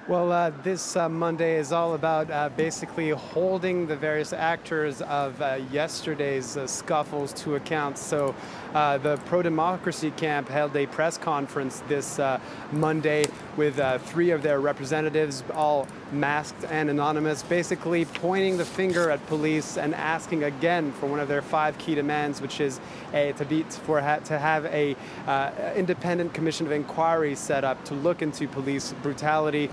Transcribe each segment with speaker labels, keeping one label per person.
Speaker 1: Well, this Monday is all about basically holding the various actors of yesterday's scuffles to account. So the pro-democracy camp held a press conference this Monday with three of their representatives, all masked and anonymous, basically pointing the finger at police and asking again for one of their five key demands, which is to have a independent commission of inquiry set up to look into police brutality.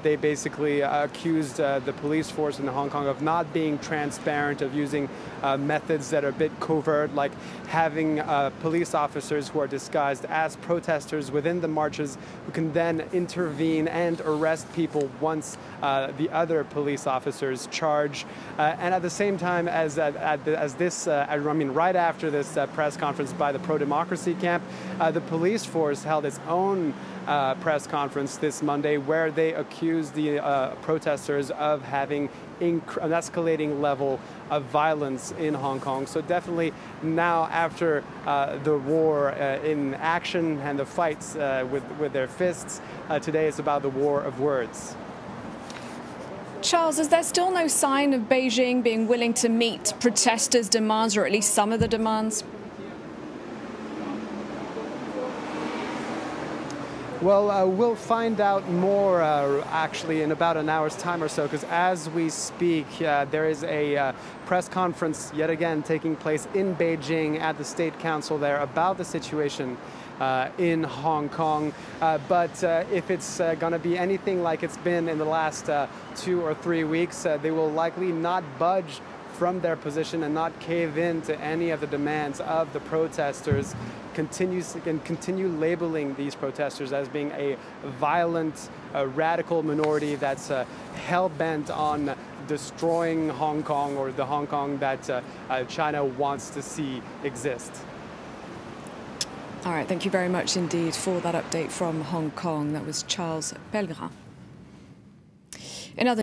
Speaker 1: They basically accused the police force in Hong Kong of not being transparent, of using methods that are a bit covert, like having police officers who are disguised as protesters within the marches who can then intervene and arrest people once the other police officers charge. And at the same time right after this press conference by the pro-democracy camp, the police force held its own press conference this Monday where they accused the protesters of having an escalating level of violence in Hong Kong. So definitely now, after the war in action and the fights with their fists, today it's about the war of words.
Speaker 2: Charles, is there still no sign of Beijing being willing to meet protesters' demands, or at least some of the demands?
Speaker 1: Well, we'll find out more actually in about an hour's time or so, because as we speak, there is a press conference yet again taking place in Beijing at the State Council there about the situation in Hong Kong. But if it's going to be anything like it's been in the last 2 or 3 weeks, they will likely not budge from their position and not cave in to any of the demands of the protesters. Continue labeling these protesters as being a violent, radical minority that's hell-bent on destroying Hong Kong, or the Hong Kong that China wants to see exist.
Speaker 2: All right, thank you very much indeed for that update from Hong Kong. That was Charles Pellegrin. In other